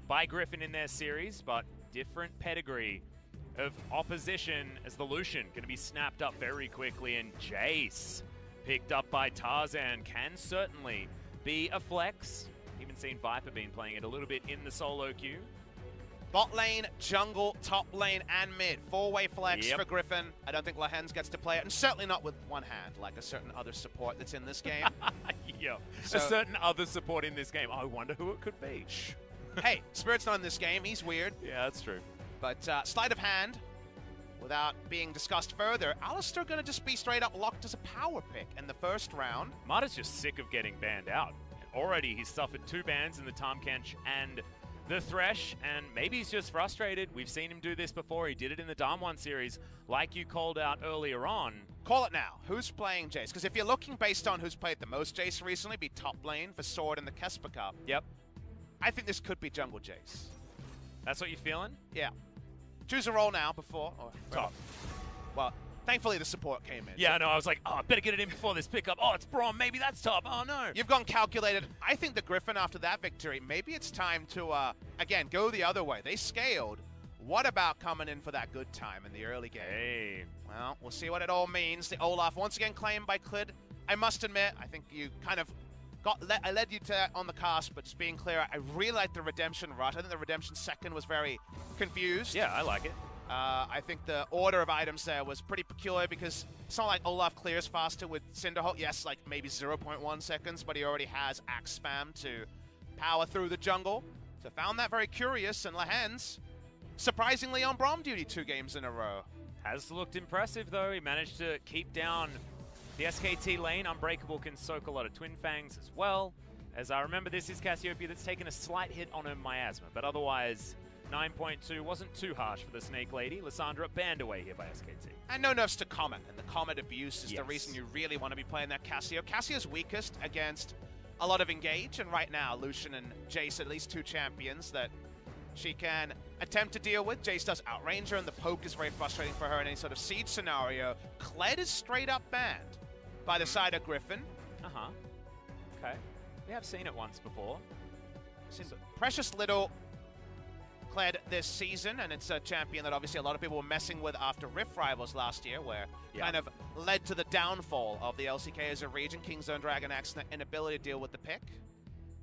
by Griffin in their series, but different pedigree of opposition as the Lucian going to be snapped up very quickly, and Jace picked up by Tarzan can certainly be a flex. Even seen Viper been playing it a little bit in the solo queue. Bot lane, jungle, top lane, and mid. Four-way flex for Griffin. I don't think Lahens gets to play it, and certainly not with one hand, like a certain other support that's in this game. Yeah, so, a certain other support in this game. I wonder who it could be. Hey, Spirit's not in this game. He's weird. Yeah, that's true. But sleight of hand, without being discussed further, Alistar going to just be straight up locked as a power pick in the first round. Marta's just sick of getting banned out. Already, he's suffered 2 bans in the Tahm-Kench and the Thresh, and maybe he's just frustrated. We've seen him do this before. He did it in the Damwon series, like you called out earlier on. Call it now. Who's playing Jace? Because if you're looking based on who's played the most Jace recently, be top lane for Sword in the Kesper Cup. Yep. I think this could be jungle Jace. That's what you're feeling? Yeah. Choose a role now before. Or top. Well, thankfully the support came in. Yeah, no, I was like, oh, I better get it in before this pickup. Oh, it's Braum. Maybe that's top. Oh, no. You've gone calculated. I think the Griffin, after that victory, maybe it's time to, again, go the other way. They scaled. What about coming in for that good time in the early game? Hey. Well, we'll see what it all means. The Olaf, once again claimed by Clid. I must admit, I think you kind of I led you to that on the cast, but just being clear, I really like the Redemption rush. I think the Redemption second was very confused. Yeah, I like it. I think the order of items there was pretty peculiar because it's not like Olaf clears faster with Cinderholt. Yes, like maybe 0.1 seconds, but he already has axe spam to power through the jungle. So found that very curious, and Lahens, surprisingly on Braum duty 2 games in a row. Has looked impressive, though. He managed to keep down the SKT lane. Unbreakable can soak a lot of Twin Fangs as well. As I remember, this is Cassiopeia that's taken a slight hit on her miasma, but otherwise 9.2 wasn't too harsh for the Snake Lady. Lissandra banned away here by SKT. And no nerfs to Comet, and the Comet abuse is the reason you really want to be playing that Cassio. Cassio's weakest against a lot of engage, and right now Lucian and Jace, at least 2 champions that she can attempt to deal with. Jace does outrange her, and the poke is very frustrating for her in any sort of siege scenario. Kled is straight up banned by the side of Griffin. Uh-huh. Okay. We have seen it once before. Precious little Kled this season, and it's a champion that obviously a lot of people were messing with after Rift Rivals last year, where kind of led to the downfall of the LCK as a region. Kingzone Dragon Axe inability to deal with the pick.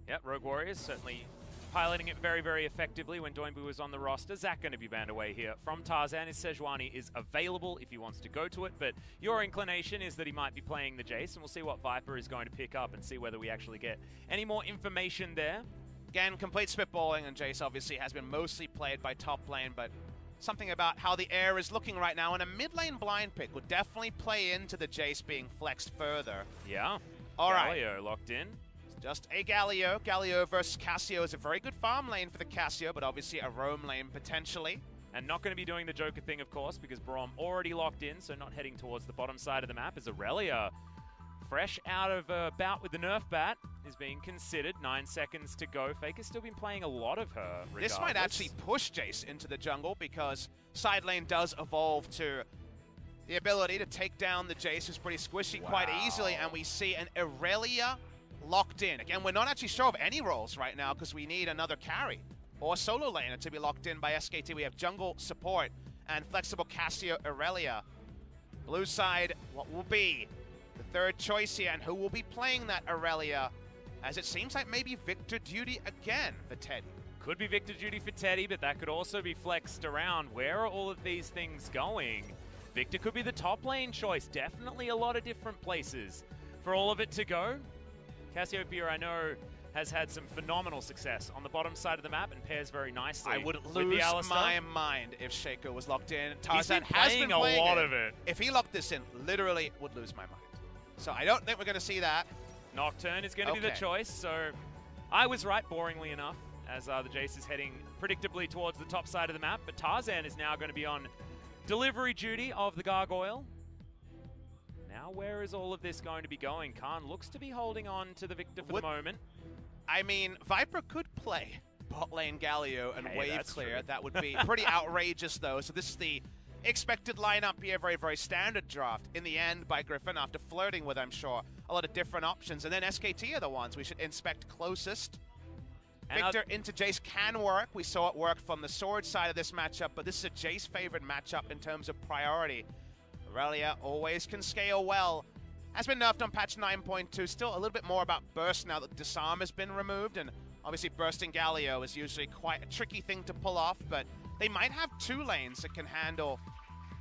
Yep, Rogue Warriors certainly piloting it very, very effectively when Doinbu was on the roster. Zach going to be banned away here from Tarzan. His Sejuani is available if he wants to go to it, but your inclination is that he might be playing the Jace, and we'll see what Viper is going to pick up and see whether we actually get any more information there. Again, complete spitballing, and Jace obviously has been mostly played by top lane, but something about how the air is looking right now, and a mid lane blind pick would definitely play into the Jace being flexed further. Yeah. All right. Galio locked in. Just a Galio. Galio versus Cassio is a very good farm lane for the Cassio, but obviously a roam lane potentially. And not going to be doing the Joker thing, of course, because Braum already locked in, so not heading towards the bottom side of the map. As Aurelia, fresh out of a bout with the Nerf bat, is being considered. 9 seconds to go. Faker's still been playing a lot of her, regardless. This might actually push Jace into the jungle, because side lane does evolve to the ability to take down the Jace, who's pretty squishy quite easily, and we see an Aurelia locked in. Again, we're not actually sure of any roles right now because we need another carry or solo laner to be locked in by SKT. We have jungle support and flexible Cassio Aurelia. Blue side, what will be the third choice here, and who will be playing that Aurelia, as it seems like maybe Victor Duty again for Teddy. Could be Victor Duty for Teddy, but that could also be flexed around. Where are all of these things going? Victor could be the top lane choice. Definitely a lot of different places for all of it to go. Cassiopeia, I know, has had some phenomenal success on the bottom side of the map and pairs very nicely. I would lose my mind if Shaco was locked in. Tarzan has been playing a lot of it. If he locked this in, literally would lose my mind. So I don't think we're going to see that. Nocturne is going to be the choice, so I was right, boringly enough, as the Jace is heading predictably towards the top side of the map, but Tarzan is now going to be on delivery duty of the Gargoyle. Now, where is all of this going to be going? Khan looks to be holding on to the Victor for the moment. I mean, Viper could play bot lane Galio and wave clear. True. That would be pretty outrageous, though. So this is the expected lineup here, very, very standard draft in the end by Griffin after flirting with, I'm sure, a lot of different options. And then SKT are the ones we should inspect closest. Victor into Jace can work. We saw it work from the sword side of this matchup, but this is a Jace favorite matchup in terms of priority. Aurelia always can scale well. Has been nerfed on patch 9.2. Still a little bit more about burst now that disarm has been removed, and obviously bursting Galio is usually quite a tricky thing to pull off, but they might have two lanes that can handle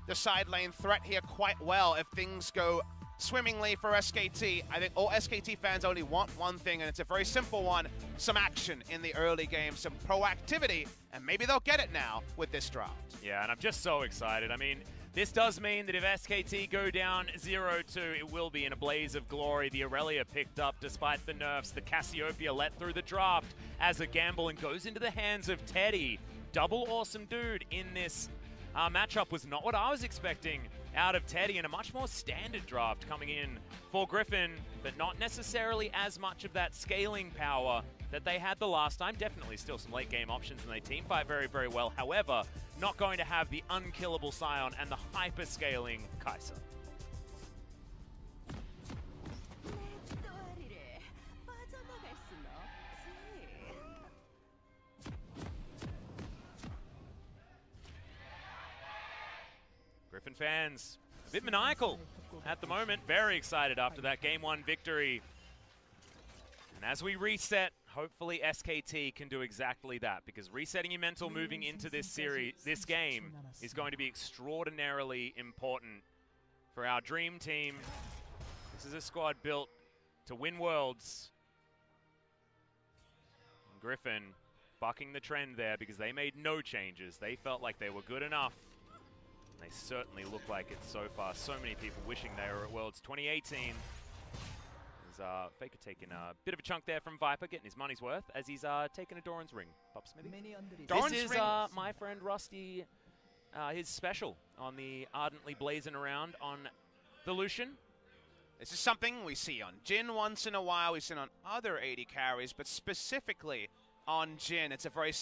the side lane threat here quite well if things go swimmingly for SKT. I think all SKT fans only want one thing, and it's a very simple one: some action in the early game, some proactivity, and maybe they'll get it now with this draft. Yeah, and I'm just so excited. I mean, this does mean that if SKT go down 0-2, it will be in a blaze of glory. The Aurelia picked up despite the nerfs. The Cassiopeia let through the draft as a gamble and goes into the hands of Teddy. Double awesome dude in this matchup was not what I was expecting out of Teddy, and a much more standard draft coming in for Griffin, but not necessarily as much of that scaling power that they had the last time. Definitely still some late game options, and they team fight very, very well. However, not going to have the unkillable Scion and the hyper scaling Kai'Sa. Griffin fans, a bit maniacal at the moment. Very excited after that Game 1 victory. And as we reset, hopefully SKT can do exactly that, because resetting your mental moving into this series, this game, is going to be extraordinarily important for our dream team. This is a squad built to win worlds. And Griffin bucking the trend there because they made no changes. They felt like they were good enough. They certainly look like it so far. So many people wishing they were at Worlds 2018. There's Faker taking a bit of a chunk there from Viper, getting his money's worth as he's taking a Doran's ring. Pop Smithy. This is my friend Rusty, his special on the Ardently blazing around on the Lucian. This is something we see on Jhin once in a while. We've seen on other AD carries, but specifically on Jhin, it's a very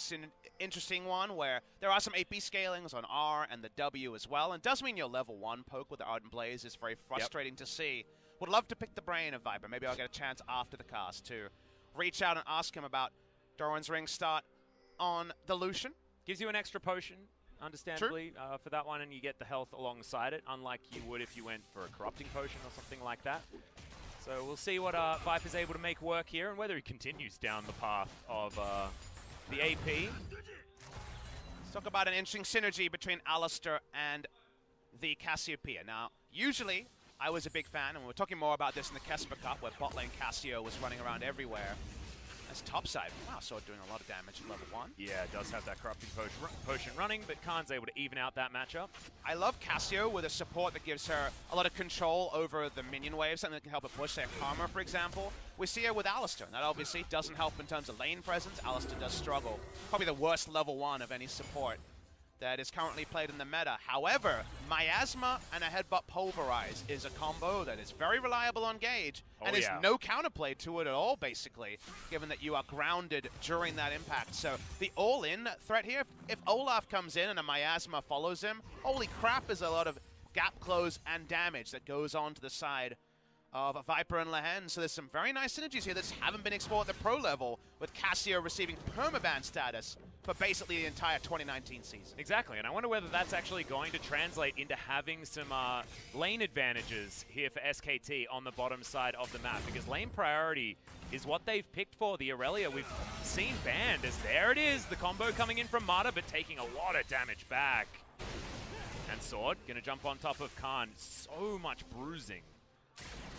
interesting one where there are some AP scalings on R and the W as well, and does mean your level 1 poke with the Ardent Blaze is very frustrating to see. Would love to pick the brain of Viper. Maybe I'll get a chance after the cast to reach out and ask him about Doran's Ring start on the Lucian. Gives you an extra potion, understandably, for that one, and you get the health alongside it, unlike you would if you went for a Corrupting Potion or something like that. So we'll see what Viper's able to make work here, and whether he continues down the path of the AP. Let's talk about an interesting synergy between Alistar and the Cassiopeia. Now, usually I was a big fan, and we're talking more about this in the Kesper Cup, where bot lane Cassio was running around everywhere. That's topside. Wow, so doing a lot of damage at level 1. Yeah, it does have that Corrupting Potion running, but Khan's able to even out that matchup. I love Cassio with a support that gives her a lot of control over the minion waves, something that can help her push, say, Karma, for example. We see her with Alistar, and that obviously doesn't help in terms of lane presence. Alistar does struggle. Probably the worst level 1 of any support that is currently played in the meta. However, Miasma and a Headbutt Pulverize is a combo that is very reliable on gauge, and is no counterplay to it at all, basically, given that you are grounded during that impact. So the all-in threat here, if Olaf comes in and a Miasma follows him, holy crap, is a lot of gap close and damage that goes on to the side of Viper and Lehen. So there's some very nice synergies here that haven't been explored at the pro level, with Cassio receiving permaban status for basically the entire 2019 season. Exactly, and I wonder whether that's actually going to translate into having some lane advantages here for SKT on the bottom side of the map, because lane priority is what they've picked for. The Aurelia we've seen banned, as there it is, the combo coming in from Mata, but taking a lot of damage back. And Sword gonna jump on top of Khan. So much bruising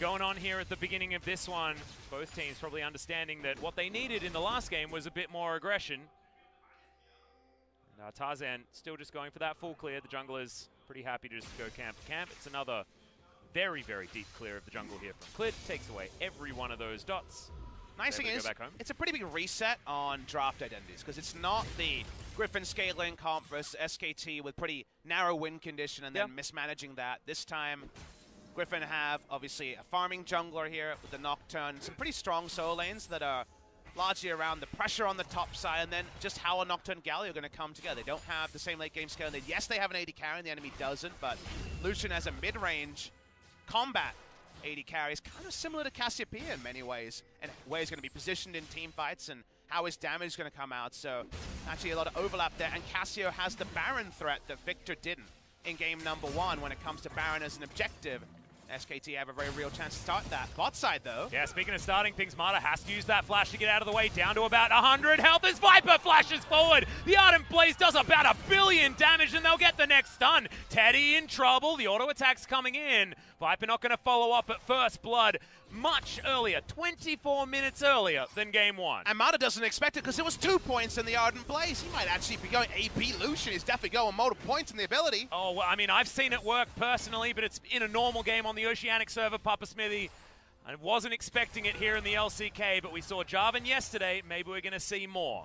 going on here at the beginning of this one. Both teams probably understanding that what they needed in the last game was a bit more aggression. And Tarzan still just going for that full clear. The jungler's pretty happy to just go camp to camp. It's another very, very deep clear of the jungle here from Clid. Takes away every one of those dots. Nice thing is, it's a pretty big reset on draft identities, because it's not the Griffin scaling comp versus SKT with pretty narrow win condition and then mismanaging that. This time, Griffin have, obviously, a farming jungler here with the Nocturne. Some pretty strong solo lanes that are largely around the pressure on the top side, and then just how a Nocturne Galio are going to come together. They don't have the same late game scale. Yes, they have an AD carry, and the enemy doesn't, but Lucian has a mid-range combat AD carry. Is kind of similar to Cassiopeia in many ways, and where he's going to be positioned in team fights and how his damage is going to come out. So actually a lot of overlap there. And Cassio has the Baron threat that Victor didn't in game number 1 when it comes to Baron as an objective. SKT have a very real chance to start that. Bot side, though. Yeah, speaking of starting things, Mata has to use that flash to get out of the way. Down to about 100 health as Viper flashes forward. The Ardent Blaze does about 1 billion damage, and they'll get the next stun. Teddy in trouble. The auto attack's coming in. Viper not going to follow up at first blood much earlier, 24 minutes earlier than game 1. And Mata doesn't expect it because it was 2 points in the Ardent Blaze. He might actually be going AP Lucian. He's definitely going multiple points in the ability. Oh, well, I mean, I've seen it work personally, but it's in a normal game on the Oceanic server, Papa Smithy. I wasn't expecting it here in the LCK, but we saw Jarvan yesterday. Maybe we're going to see more.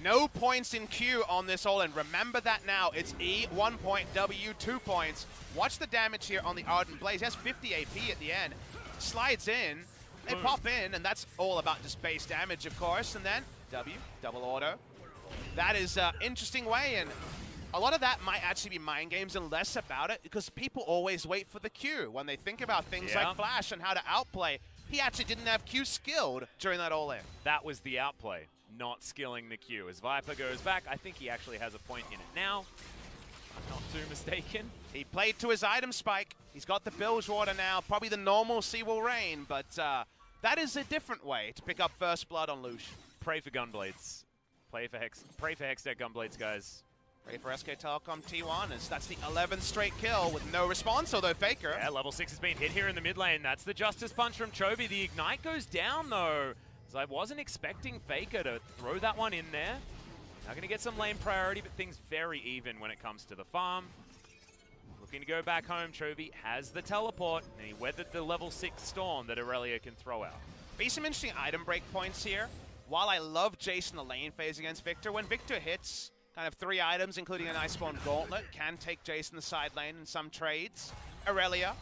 No points in Q on this all-in. Remember that now. It's E, 1 point, W, 2 points. Watch the damage here on the Ardent Blaze. He has 50 AP at the end. Slides in, they pop in, and that's all about just base damage, of course. And then W, double auto. That is an interesting way, and a lot of that might actually be mind games and less about it, because people always wait for the Q when they think about things like Flash and how to outplay. He actually didn't have Q skilled during that all-in. That was the outplay, not skilling the Q. As Viper goes back, I think he actually has a point in it now. I'm not too mistaken. He played to his item spike. He's got the Bilge Water now. Probably the normal Sea Will Rain, but that is a different way to pick up first blood on Lucian. Pray for Gunblades. Pray for Hextech Gunblades, guys. Pray for SK Telecom T1, as that's the 11th straight kill with no response, although Faker. Yeah, level 6 has been hit here in the mid lane. That's the Justice Punch from Chovy. The Ignite goes down, though, as I wasn't expecting Faker to throw that one in there. Now going to get some lane priority, but things very even when it comes to the farm. Looking to go back home, Chovy has the teleport, and he weathered the level 6 storm that Aurelia can throw out. Be some interesting item break points here. While I love Jace in the lane phase against Victor, when Victor hits kind of 3 items, including an Iceborne Gauntlet, can take Jace in the side lane in some trades. Aurelia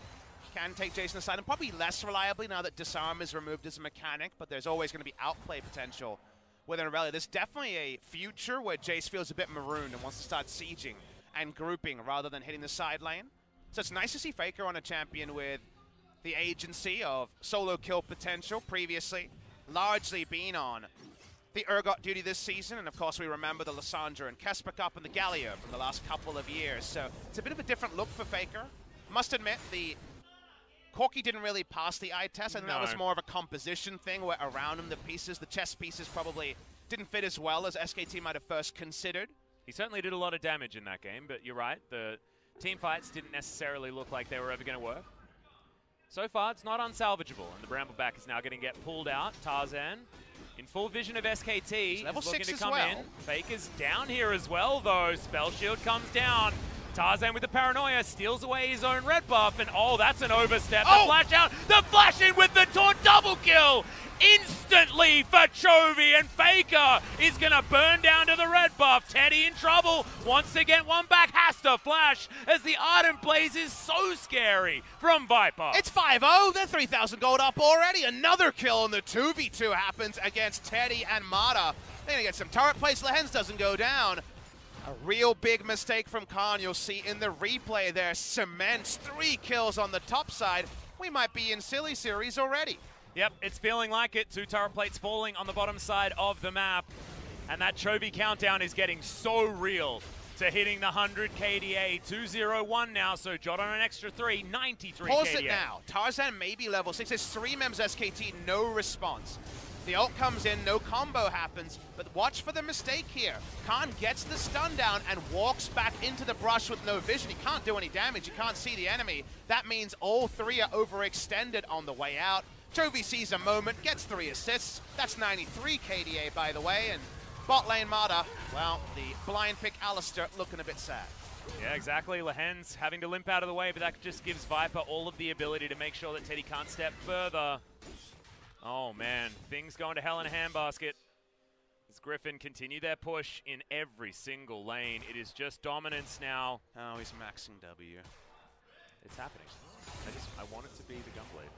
can take Jace in the side, and probably less reliably now that Disarm is removed as a mechanic, but there's always going to be outplay potential with an Aurelia. There's definitely a future where Jace feels a bit marooned and wants to start sieging and grouping rather than hitting the side lane. So it's nice to see Faker on a champion with the agency of solo kill potential, previously largely been on the Urgot duty this season. And of course we remember the Lysandra and Kesper Cup and the Galio from the last couple of years. So it's a bit of a different look for Faker. Must admit, the Corki didn't really pass the eye test. I think that was more of a composition thing where around him the chess pieces probably didn't fit as well as SKT might have first considered. He certainly did a lot of damage in that game, but you're right, the team fights didn't necessarily look like they were ever going to work. So far, it's not unsalvageable, and the Brambleback is now going to get pulled out. Tarzan, in full vision of SKT, level is looking 6 to as come well. in. Faker's down here as well, though. Spell Shield comes down. Tarzan with the paranoia steals away his own red buff, and oh, that's an overstep. The flash out, the flash in with the taunt, double kill instantly for Chovy, and Faker is gonna burn down to the red buff. Teddy in trouble, wants to get one back, has to flash as the Ardent Blaze is so scary from Viper. It's 5-0, they're 3,000 gold up already. Another kill on the 2v2 happens against Teddy and Mata. They're gonna get some turret plays, Lehens doesn't go down. A real big mistake from Khan, you'll see in the replay there. Cements 3 kills on the top side. We might be in silly series already. Yep, it's feeling like it. 2 turret plates falling on the bottom side of the map. And that Chovy countdown is getting so real to hitting the 100 KDA. 2-0-1 now, so jot on an extra 3, 93 Pause KDA. it now. Tarzan may be level 6. There's 3 members SKT, no response. The ult comes in, no combo happens, but watch for the mistake here. Khan gets the stun down and walks back into the brush with no vision. He can't do any damage, he can't see the enemy. That means all 3 are overextended on the way out. Chovy sees a moment, gets 3 assists. That's 93 KDA, by the way, and bot lane Mata, well, the blind pick Alistair looking a bit sad. Yeah, exactly. Lehens having to limp out of the way, but that just gives Viper all of the ability to make sure that Teddy can't step further. Oh man, things going to hell in a handbasket. As Griffin continue their push in every single lane. It is just dominance now. Oh, he's maxing W. It's happening. I want it to be the Gunblade.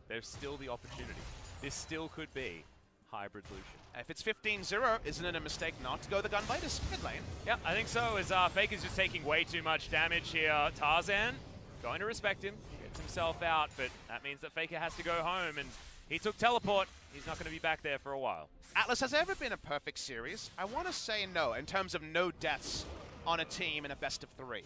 There's still the opportunity. This still could be Hybrid Lucian. If it's 15-0, isn't it a mistake not to go the Gunblade? It's mid lane. Yeah, I think so, as Faker's just taking way too much damage here. Tarzan, going to respect him, gets himself out, but that means that Faker has to go home, and He took teleport. He's not going to be back there for a while. Atlas, has there ever been a perfect series? I want to say no, in terms of no deaths on a team in a best-of-3.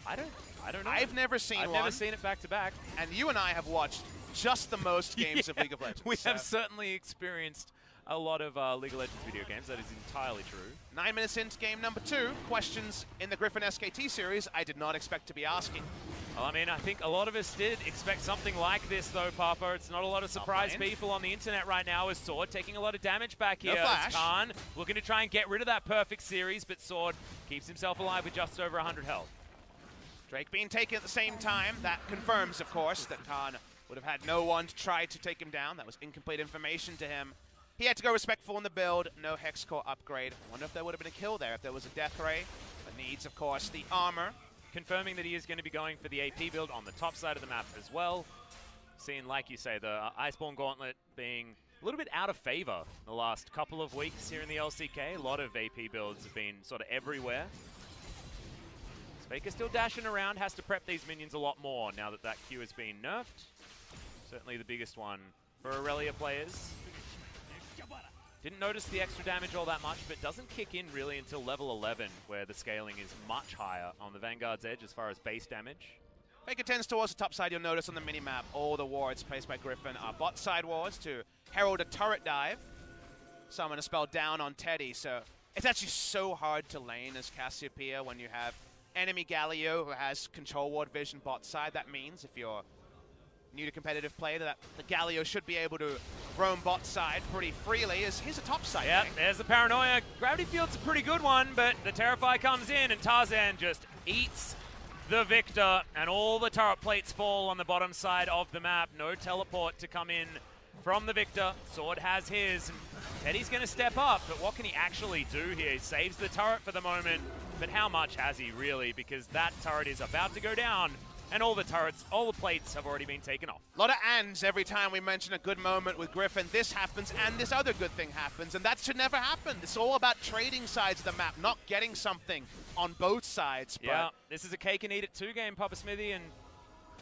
I don't know. I've never seen one. I've never seen it back-to-back. And you and I have watched just the most games of League of Legends. We have certainly experienced a lot of League of Legends video games. That is entirely true. 9 minutes into game number 2. Questions in the Griffin SKT series I did not expect to be asking. Well, I mean, I think a lot of us did expect something like this, though, Papa. It's not a lot of surprise people on the internet right now as Sword taking a lot of damage back here. No flash. Khan looking to try and get rid of that perfect series, but Sword keeps himself alive with just over 100 health. Drake being taken at the same time. That confirms, of course, that Khan would have had no one to try to take him down. That was incomplete information to him. He had to go respectful in the build. No Hex Core upgrade. I wonder if there would have been a kill there if there was a Death Ray. But needs, of course, the armor. Confirming that he is going to be going for the AP build on the top side of the map as well. Seeing, like you say, the Iceborne Gauntlet being a little bit out of favor the last couple of weeks here in the LCK. A lot of AP builds have been sort of everywhere. Faker still dashing around, has to prep these minions a lot more now that that Q has been nerfed. Certainly the biggest one for Aurelia players. Didn't notice the extra damage all that much, but doesn't kick in really until level 11, where the scaling is much higher on the Vanguard's edge as far as base damage. Faker tends towards the top side. You'll notice on the minimap, all the wards placed by Griffin are bot side wards to herald a turret dive. Summon a spell down on Teddy, so it's actually so hard to lane as Cassiopeia when you have enemy Galio who has control ward vision bot side. That means if you're new to competitive play, that the Galio should be able to roam bot side pretty freely. Here's a top side. Yep, there's the Paranoia. Gravity Field's a pretty good one, but the Terrify comes in and Tarzan just eats the Victor, and all the turret plates fall on the bottom side of the map. No teleport to come in from the Victor. Sword has his, and Teddy's going to step up, but what can he actually do here? He saves the turret for the moment, but how much has he really? Because that turret is about to go down, and all the turrets, all the plates have already been taken off. A lot of ands every time we mention a good moment with Griffin. This happens, and this other good thing happens, and that should never happen. It's all about trading sides of the map, not getting something on both sides. But yeah, this is a cake and eat it 2 game, Papa Smithy, and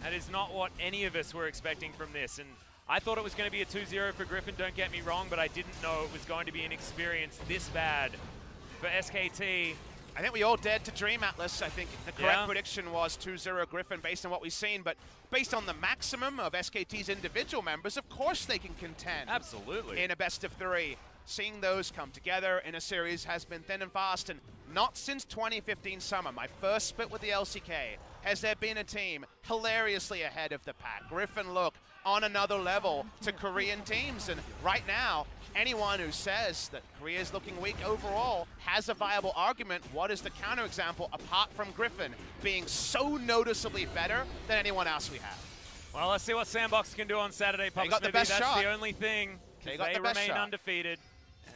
that is not what any of us were expecting from this. And I thought it was going to be a 2-0 for Griffin, don't get me wrong, but I didn't know it was going to be an experience this bad for SKT. I think we all dared to dream, Atlas. I think the correct prediction was 2-0 Griffin based on what we've seen, but based on the maximum of SKT's individual members, of course they can contend. Absolutely. In a best of 3. Seeing those come together in a series has been thin and fast, and not since 2015 summer, my first split with the LCK, has there been a team hilariously ahead of the pack. Griffin look on another level to Korean teams, and right now, anyone who says that Korea is looking weak overall has a viable argument. What is the counterexample apart from Griffin being so noticeably better than anyone else we have? Well, let's see what Sandbox can do on Saturday, Papa got the Smithy. best That's shot. the only thing. They got they the best remain shot. undefeated.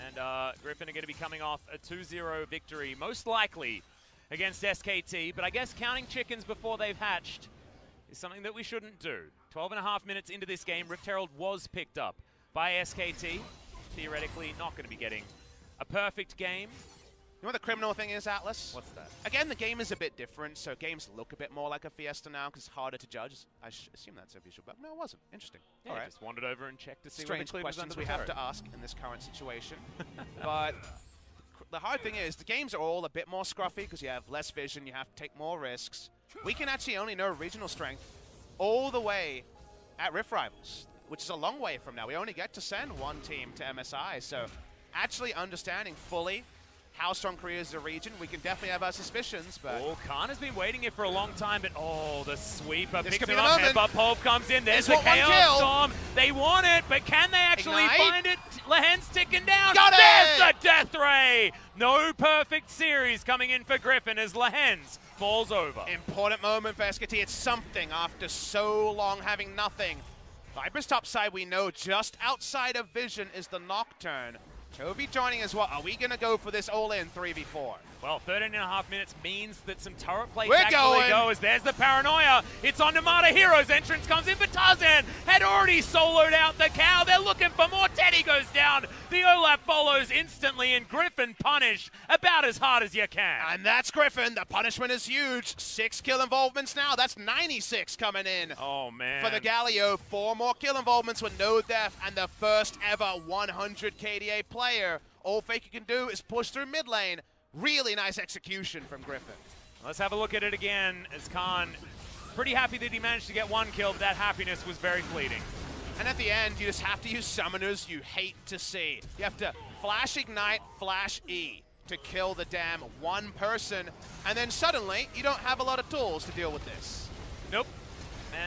And Griffin are going to be coming off a 2-0 victory, most likely against SKT. But I guess counting chickens before they've hatched is something that we shouldn't do. 12.5 minutes into this game, Rift Herald was picked up by SKT. Theoretically, not going to be getting a perfect game. You know what the criminal thing is, Atlas? What's that? Again, the game is a bit different, so games look a bit more like a Fiesta now because it's harder to judge. I assume that's a visual bug. No, it wasn't. Interesting. Yeah, all right. Just wandered over and checked to see Strange what the questions we have to ask in this current situation. But the hard thing is the games are all a bit more scruffy because you have less vision, you have to take more risks. We can actually only know regional strength all the way at Rift Rivals, which is a long way from now. We only get to send one team to MSI, so actually understanding fully how strong Korea is as a region, we can definitely have our suspicions, but... Oh, Khan has been waiting here for a long time, but oh, the sweeper This picks could be him the up, moment. but Pulp comes in, there's the One Chaos kill. Storm. They want it, but can they actually Ignite. find it? Lehen's ticking down. Got There's it. the Death Ray. No perfect series coming in for Griffin as Lehen's falls over. Important moment for SKT. It's something after so long having nothing. Viper's top side, we know just outside of vision is the Nocturne. Toby joining as well. Are we going to go for this all-in 3v4? Well, 13.5 minutes means that some turret plates We're actually going. go as there's the paranoia. It's on Namada Heroes. Entrance comes in for Tarzan. Had already soloed out the cow. They're looking for more. Teddy goes down. The Olaf follows instantly, and Griffin punished about as hard as you can. And that's Griffin. The punishment is huge. 6 kill involvements now. That's 96 coming in. Oh, man. For the Galio, 4 more kill involvements with no death, and the first ever 100 KDA player. All Faker can do is push through mid lane. Really nice execution from Griffin. Let's have a look at it again as Khan, pretty happy that he managed to get 1 kill, but that happiness was very fleeting. And at the end, you just have to use summoners you hate to see. You have to flash ignite, flash E to kill the damn one person, and then suddenly you don't have a lot of tools to deal with this. Nope.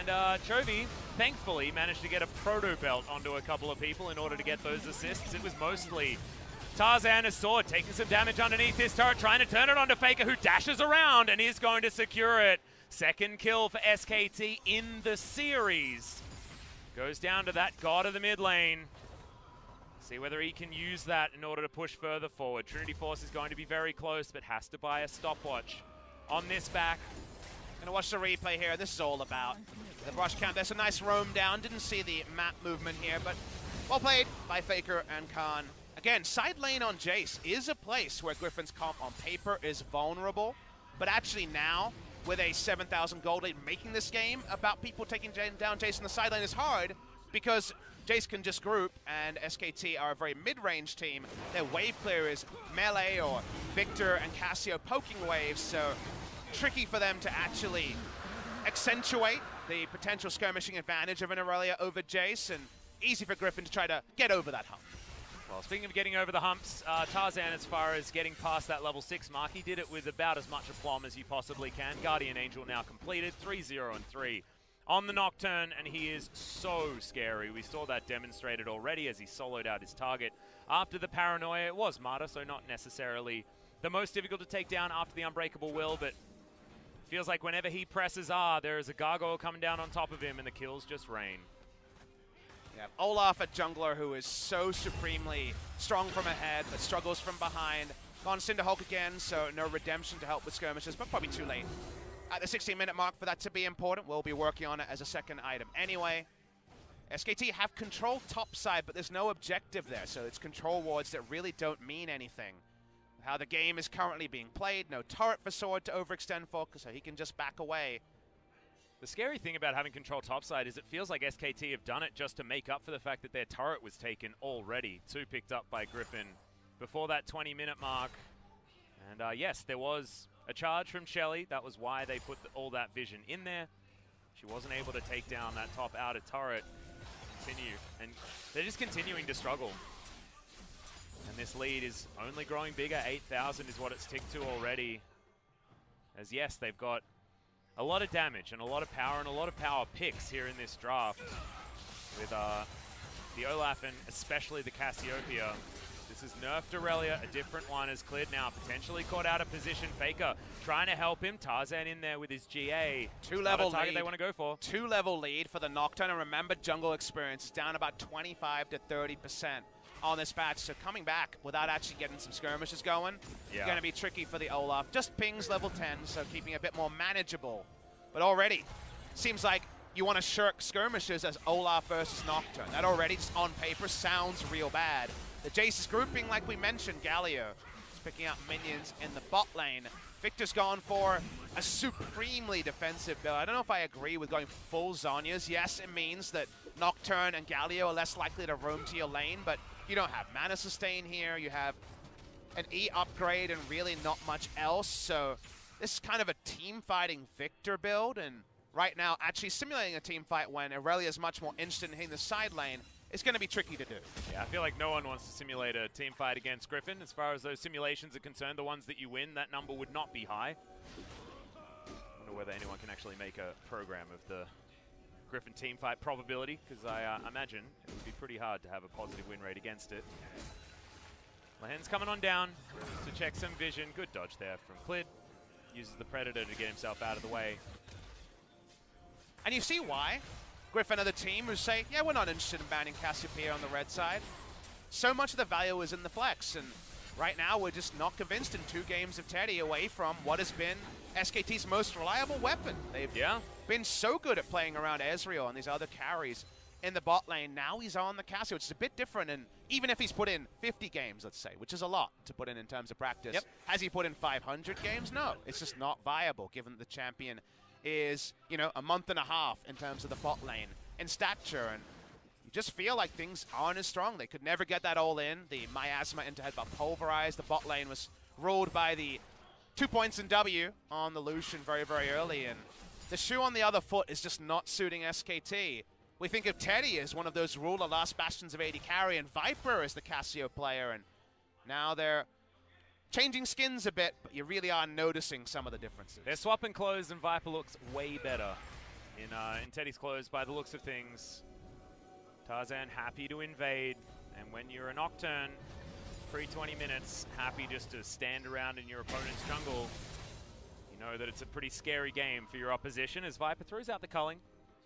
And Chovy, thankfully, managed to get a proto belt onto a couple of people in order to get those assists. It was mostly Tarzan, his sword, taking some damage underneath this turret, trying to turn it onto Faker, who dashes around and is going to secure it. Second kill for SKT in the series. Goes down to that god of the mid lane. See whether he can use that in order to push further forward. Trinity Force is going to be very close, but has to buy a stopwatch on this back. Gonna watch the replay here. This is all about the brush count. There's a nice roam down. Didn't see the map movement here, but well played by Faker and Khan. Again, side lane on Jace is a place where Griffin's comp on paper is vulnerable, but actually now, with a 7,000 gold lead, making this game about people taking down Jace in the side lane is hard, because Jace can just group, and SKT are a very mid-range team. Their wave clear is Melee or Victor and Cassio poking waves, so tricky for them to actually accentuate the potential skirmishing advantage of an Aurelia over Jace, and easy for Griffin to try to get over that hump. Well, speaking of getting over the humps, Tarzan, as far as getting past that level 6 mark, he did it with about as much aplomb as you possibly can. Guardian Angel now completed, 3-0 and 3 on the Nocturne, and he is so scary. We saw that demonstrated already as he soloed out his target. After the paranoia, it was Martyr, so not necessarily the most difficult to take down after the Unbreakable Will, but feels like whenever he presses R, there is a gargoyle coming down on top of him, and the kills just rain. Yeah, Olaf, a jungler who is so supremely strong from ahead, but struggles from behind. Gone Cinderhulk again, so no redemption to help with skirmishes, but probably too late. At the 16-minute mark for that to be important, we'll be working on it as a second item. Anyway, SKT have control top side, but there's no objective there, so it's control wards that really don't mean anything. How the game is currently being played, no turret for Sword to overextend for, so he can just back away. The scary thing about having control topside is it feels like SKT have done it just to make up for the fact that their turret was taken already. 2 picked up by Griffin before that 20-minute mark. And yes, there was a charge from Shelly. That was why they put all that vision in there. She wasn't able to take down that top outer turret. And they're just continuing to struggle. And this lead is only growing bigger. 8,000 is what it's ticked to already. As yes, they've got a lot of damage and a lot of power and a lot of power picks here in this draft with the Olaf and especially the Cassiopeia. This is nerfed Aurelia, a different one is cleared now, potentially caught out of position. Faker trying to help him. Tarzan in there with his GA. 2-level target lead. They want to go for. 2-level lead for the Nocturne, and remember jungle experience is down about 25 to 30% on this patch, so coming back without actually getting some skirmishes going, going to be tricky for the Olaf. Just pings level 10, so keeping it a bit more manageable. But already, seems like you want to shirk skirmishes as Olaf versus Nocturne. That already, just on paper, sounds real bad. The Jace is grouping, like we mentioned. Galio is picking up minions in the bot lane. Victor's gone for a supremely defensive build. I don't know if I agree with going full Zhonya's. Yes, it means that Nocturne and Galio are less likely to roam to your lane, but you don't have mana sustain here. You have an E upgrade and really not much else. So this is kind of a team fighting Victor build, and right now actually simulating a team fight when Aurelia is much more instant in hitting the side lane is going to be tricky to do. Yeah, I feel like no one wants to simulate a team fight against Griffin. As far as those simulations are concerned, the ones that you win, that number would not be high. I wonder whether anyone can actually make a program of the Griffin team fight probability, because I imagine it would be pretty hard to have a positive win rate against it. Lahen's coming on down to check some vision. Good dodge there from Clid. Uses the Predator to get himself out of the way. And you see why Griffin are the team who say, yeah, we're not interested in banning Cassiopeia on the red side. so much of the value is in the flex, and right now we're just not convinced in 2 games of Teddy away from what has been SKT's most reliable weapon. They've been so good at playing around Ezreal and these other carries in the bot lane. Now he's on the Cassie, which is a bit different, and even if he's put in 50 games, let's say, which is a lot to put in terms of practice, has he put in 500 games? No, it's just not viable given that the champion is, you know, a month and a half in terms of the bot lane in stature, and you just feel like things aren't as strong. They could never get that all in. The Miasma into head got pulverized. The bot lane was ruled by the 2 points in W on the Lucian very, very early, and the shoe on the other foot is just not suiting SKT. We think of Teddy as one of those ruler last bastions of AD carry, and Viper as the Cassio player, and now they're changing skins a bit, but you really are noticing some of the differences. They're swapping clothes, and Viper looks way better in Teddy's clothes by the looks of things. Tarzan happy to invade, and when you're a Nocturne, pre-20 minutes, happy just to stand around in your opponent's jungle, you know that it's a pretty scary game for your opposition as Viper throws out the culling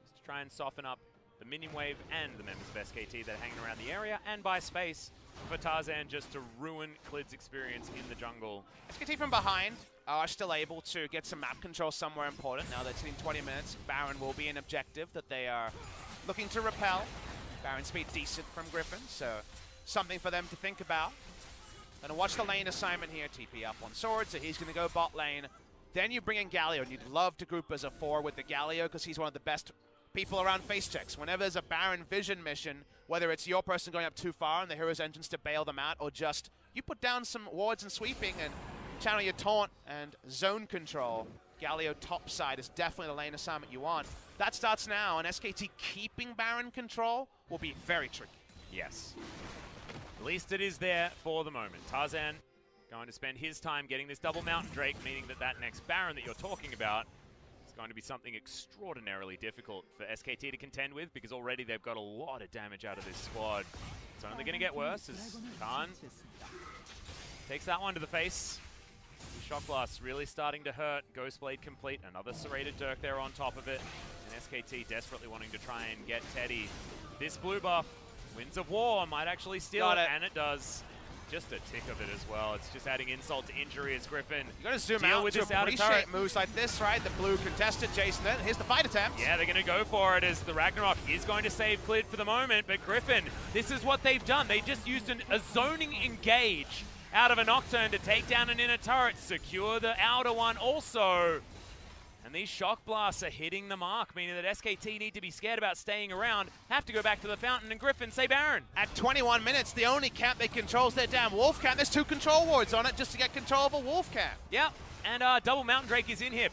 just to try and soften up the minion wave and the members of SKT that are hanging around the area, and buy space for Tarzan just to ruin Klid's experience in the jungle. SKT from behind are still able to get some map control somewhere important. Now they're sitting 20 minutes. Baron will be an objective that they are looking to repel. Baron speed decent from Griffin, so something for them to think about. Gonna watch the lane assignment here. TP up on Sword, so he's gonna go bot lane. Then you bring in Galio, and you'd love to group as a 4 with the Galio because he's one of the best people around face checks. Whenever there's a Baron vision mission, whether it's your person going up too far and the hero's entrance to bail them out, or just you put down some wards and sweeping and channel your taunt and zone control, Galio topside is definitely the lane assignment you want. That starts now, and SKT keeping Baron control will be very tricky. Yes. At least it is there for the moment. Tarzan going to spend his time getting this double Mountain Drake, meaning that that next Baron that you're talking about is going to be something extraordinarily difficult for SKT to contend with, because already they've got a lot of damage out of this squad. It's only going to get worse as Khan takes that one to the face. Shock Blast really starting to hurt. Ghostblade complete. Another serrated Dirk there on top of it. And SKT desperately wanting to try and get Teddy. This blue buff, Winds of War, might actually steal it, and it does. Just a tick of it as well. It's just adding insult to injury as Griffin. You got to zoom out with to appreciate moves like this, right? The blue contested Jason. Then here's the fight attempt. Yeah, they're going to go for it as the Ragnarok is going to save Klid for the moment. But Griffin, this is what they've done. They just used a zoning engage out of a Nocturne to take down an inner turret, secure the outer one also. And these Shock Blasts are hitting the mark, meaning that SKT need to be scared about staying around, have to go back to the fountain, and Griffin say Baron. At 21 minutes, the only camp they control is their damn Wolf camp. There's 2 control wards on it just to get control of a Wolf camp. Yeah, and double Mountain Drake is in here.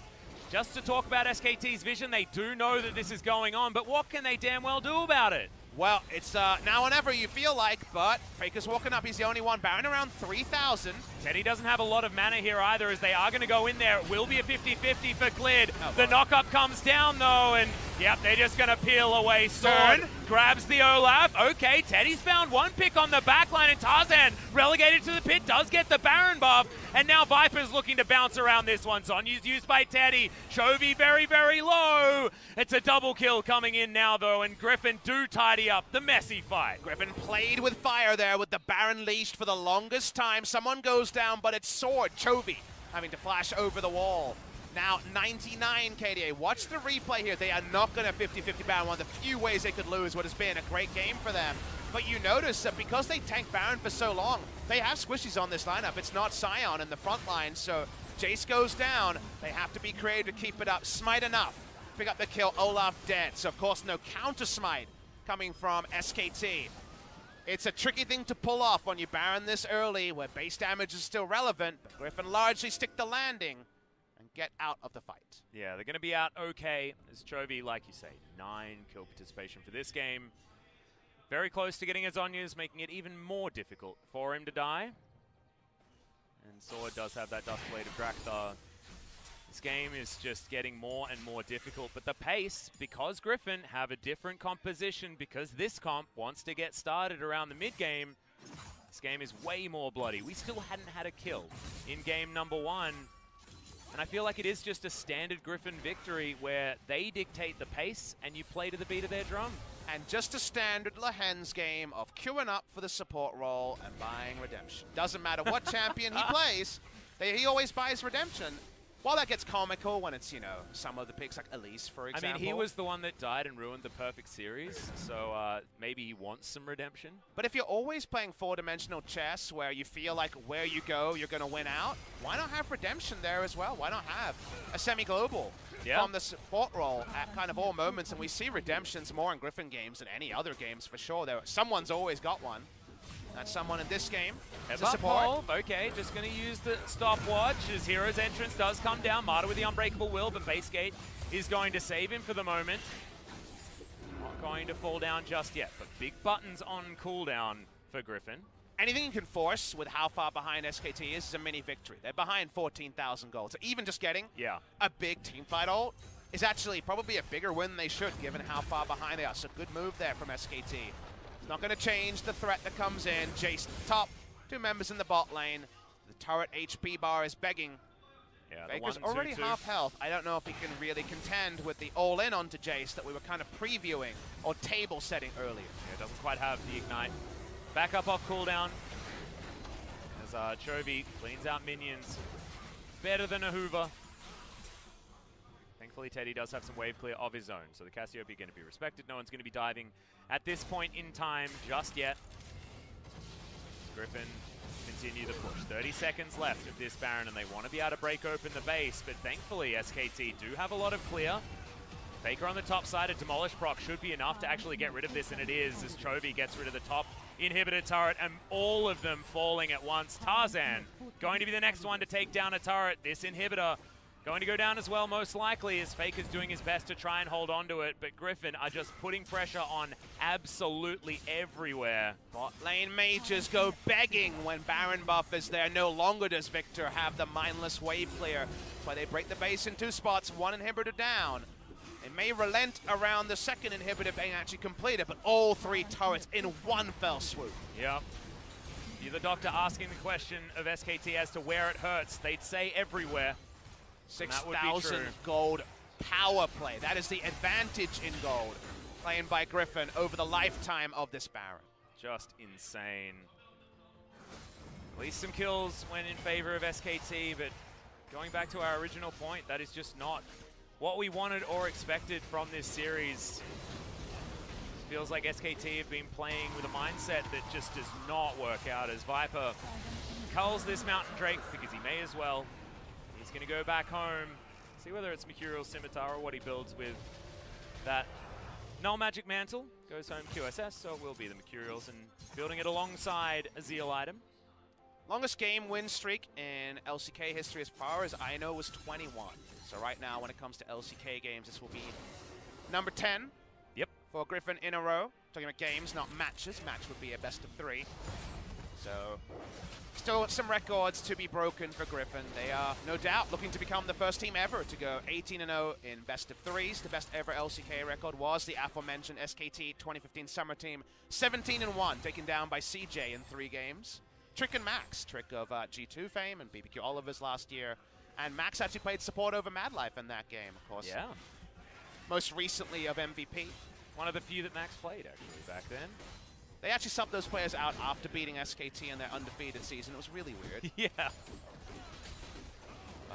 Just to talk about SKT's vision, they do know that this is going on, but what can they damn well do about it? Well, it's now or never you feel like, but Faker's walking up. He's the only one. Baron around 3,000. Teddy doesn't have a lot of mana here either, as they are going to go in there. It will be a 50-50 for Klid. The knock-up comes down, though, and yep, they're just going to peel away. Sword grabs the Olaf. Okay, Teddy's found one pick on the backline, and Tarzan, relegated to the pit, does get the Baron buff. And now Viper's looking to bounce around this one. Zonya's used by Teddy. Chovy very, very low. It's a double kill coming in now, though, and Griffin do tidy up the messy fight. Griffin played with fire there with the Baron leashed for the longest time. Someone goes down, but it's Sword. Chovy having to flash over the wall. Now 99 KDA. Watch the replay here. They are not going to 50-50 Baron. One of the few ways they could lose what has been a great game for them. But you notice that because they tanked Baron for so long, they have squishies on this lineup. It's not Sion in the front line, so Jace goes down. They have to be creative to keep it up. Smite enough. Pick up the kill. Olaf dead. So of course no counter smite coming from SKT. It's a tricky thing to pull off when you Baron this early, where base damage is still relevant, but Griffin largely stick the landing and get out of the fight. Yeah, they're going to be out okay, as Chovy, like you say, 9 kill participation for this game. Very close to getting his Zonyas, making it even more difficult for him to die. And Sword does have that Dustblade of Drakthar. This game is just getting more and more difficult, but the pace, because Griffin have a different composition, because this comp wants to get started around the mid-game, this game is way more bloody. We still hadn't had a kill in game number 1, and I feel like it is just a standard Griffin victory where they dictate the pace and you play to the beat of their drum. and just a standard Lehens game of queuing up for the support role and buying Redemption. Doesn't matter what champion he plays, he always buys Redemption. While that gets comical when it's, you know, some of the picks like Elise, for example. I mean, he was the one that died and ruined the perfect series, so maybe he wants some redemption. But if you're always playing four-dimensional chess where you feel like where you go, you're going to win out, why not have redemption there as well? Why not have a semi-global from the support role at kind of all moments? And we see redemptions more in Griffin games than any other games for sure. Someone's always got one. That's someone in this game. Support. Okay, just going to use the stopwatch as Hero's entrance does come down. Marta with the Unbreakable Will, but Base Gate is going to save him for the moment. Not going to fall down just yet, but big buttons on cooldown for Griffin. Anything you can force with how far behind SKT is a mini victory. They're behind 14,000 gold. So even just getting a big teamfight ult is actually probably a bigger win than they should, given how far behind they are. So good move there from SKT. Not going to change the threat that comes in. Jace top, two members in the bot lane. The turret HP bar is begging. Yeah, Faker's already half health. I don't know if he can really contend with the all-in onto Jace that we were kind of previewing or table setting earlier. Yeah, doesn't quite have the ignite. Back up off cooldown as Chovy cleans out minions. Better than a Hoover. Thankfully, Teddy does have some wave clear of his own, so the Cassiopeia going to be respected. No one's going to be diving at this point in time just yet. Griffin continue the push. 30 seconds left of this Baron, and they want to be able to break open the base, but thankfully SKT do have a lot of clear. Faker on the top side, a Demolish proc should be enough to actually get rid of this, and it is, as Chovy gets rid of the top inhibitor turret, and all of them falling at once. Tarzan going to be the next one to take down a turret. This inhibitor going to go down as well, most likely, as Faker's doing his best to try and hold on to it, but Griffin are just putting pressure on absolutely everywhere. Bot lane mages go begging when Baron buff is there. No longer does Victor have the mindless wave clear. That's why they break the base in two spots, one inhibitor down. It may relent around the second inhibitor being actually completed, but all three turrets in one fell swoop. Yep. You're the doctor asking the question of SKT as to where it hurts. They'd say everywhere. 6,000 gold power play. That is the advantage in gold, playing by Griffin over the lifetime of this Baron. Just insane. At least some kills went in favor of SKT, but going back to our original point, that is just not what we wanted or expected from this series. It feels like SKT have been playing with a mindset that just does not work out, as Viper culls this Mountain Drake because he may as well. He's going to go back home, see whether it's Mercurial Scimitar or what he builds with that Null Magic Mantle. Goes home QSS, so it will be the Mercurials, and building it alongside a Zeal item. Longest game win streak in LCK history as far as I know was 21. So right now, when it comes to LCK games, this will be number 10 for Griffin in a row. Talking about games, not matches. Match would be a best of 3. So still some records to be broken for Griffin. They are no doubt looking to become the first team ever to go 18-0 in best of 3s. The best ever LCK record was the aforementioned SKT 2015 summer team, 17-1, taken down by CJ in 3 games. Trick and Max, Trick of G2 fame and BBQ Oliver's last year. And Max actually played support over Madlife in that game, of course. Yeah. Most recently of MVP. One of the few that Max played, actually, back then. They actually subbed those players out after beating SKT in their undefeated season. It was really weird. Yeah.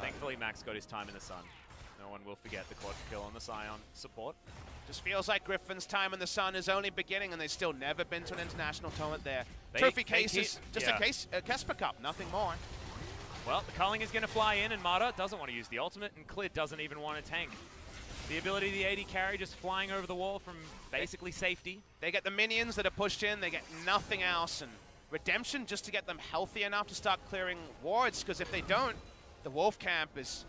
Thankfully, Max got his time in the sun. No one will forget the quad kill on the Scion support. Just feels like Griffin's time in the sun is only beginning, and they've still never been to an international tournament there. Trophy case is just a Kesper Cup, nothing more. Well, the culling is going to fly in, and Marta doesn't want to use the ultimate, and Clid doesn't even want to tank. The ability of the AD carry just flying over the wall from basically safety. They get the minions that are pushed in, they get nothing else, and Redemption just to get them healthy enough to start clearing wards, because if they don't, the Wolf Camp is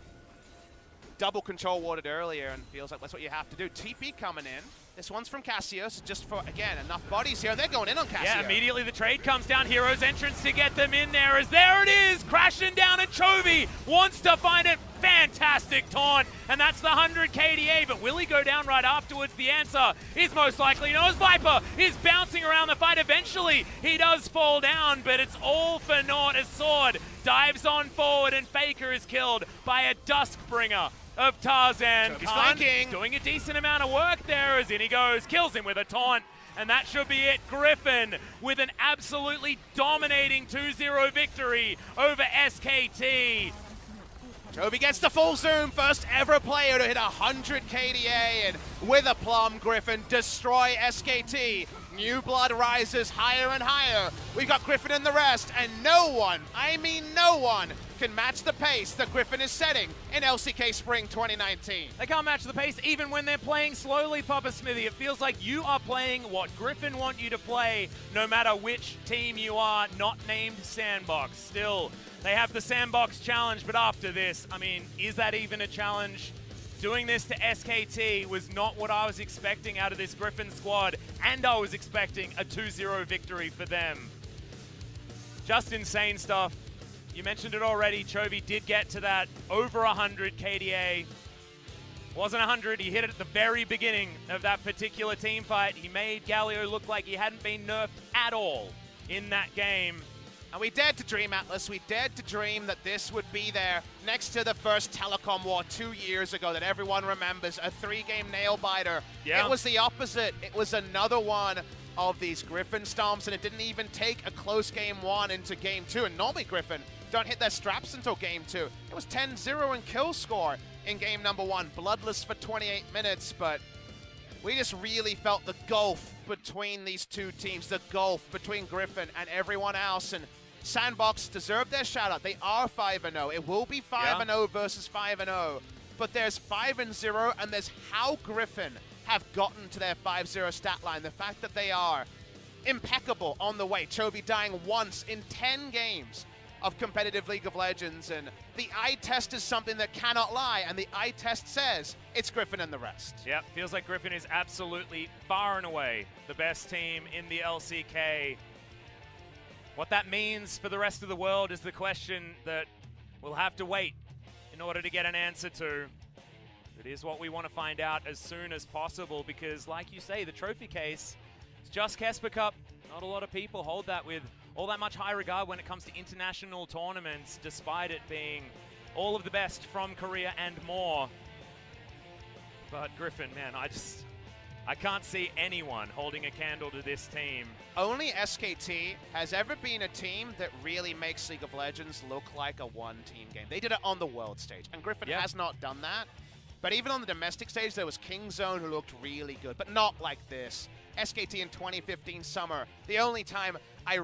double control warded earlier, and feels like that's what you have to do. TP coming in. This one's from Cassius, just for, again, enough bodies here, and they're going in on Cassius. Yeah, immediately the trade comes down. Hero's entrance to get them in there, as there it is, crashing down, and Chovy wants to find it. Fantastic taunt, and that's the 100 KDA, but will he go down right afterwards? The answer is most likely no, as Viper is bouncing around the fight. Eventually, he does fall down, but it's all for naught, as Sword dives on forward, and Faker is killed by a Duskbringer of Tarzan. Chovy's flanking. Doing a decent amount of work there as in he goes, kills him with a taunt. And that should be it. Griffin with an absolutely dominating 2-0 victory over SKT. Chovy gets the full zoom, first ever player to hit 100 KDA, and with aplomb, Griffin destroy SKT. New blood rises higher and higher. We've got Griffin and the rest, and no one, I mean no one, can match the pace that Griffin is setting in LCK Spring 2019. They can't match the pace even when they're playing slowly, Papa Smithy. It feels like you are playing what Griffin want you to play, no matter which team you are, not named Sandbox. Still, they have the Sandbox challenge, but after this, I mean, is that even a challenge? Doing this to SKT was not what I was expecting out of this Griffin squad, and I was expecting a 2-0 victory for them. Just insane stuff. You mentioned it already, Chovy did get to that over 100 KDA. Wasn't 100, he hit it at the very beginning of that particular team fight. He made Galio look like he hadn't been nerfed at all in that game. And we dared to dream, Atlas, we dared to dream that this would be there next to the first Telecom war 2 years ago that everyone remembers, a 3-game nail-biter. Yeah. It was the opposite. It was another one of these Griffin stomps, and it didn't even take a close game 1 into game 2. And normally Griffin don't hit their straps until game 2. It was 10-0 in kill score in game number 1, bloodless for 28 minutes, but we just really felt the gulf between these two teams, the gulf between Griffin and everyone else, and Sandbox deserved their shout-out. They are 5-0. It will be 5-0 versus 5-0, but there's 5-0, and there's how Griffin have gotten to their 5-0 stat line. The fact that they are impeccable on the way. Chovy dying once in 10 games of competitive League of Legends, and the eye test is something that cannot lie, and the eye test says it's Griffin and the rest. Yep, feels like Griffin is absolutely far and away the best team in the LCK. What that means for the rest of the world is the question that we'll have to wait in order to get an answer to. It is what we want to find out as soon as possible because, like you say, the trophy case is just Kesper Cup. Not a lot of people hold that with all that much high regard when it comes to international tournaments, despite it being all of the best from Korea and more. But Griffin, man, I can't see anyone holding a candle to this team. Only SKT has ever been a team that really makes League of Legends look like a one-team game. They did it on the world stage, and Griffin has not done that. But even on the domestic stage, there was Kingzone who looked really good, but not like this. SKT in 2015 summer, the only time I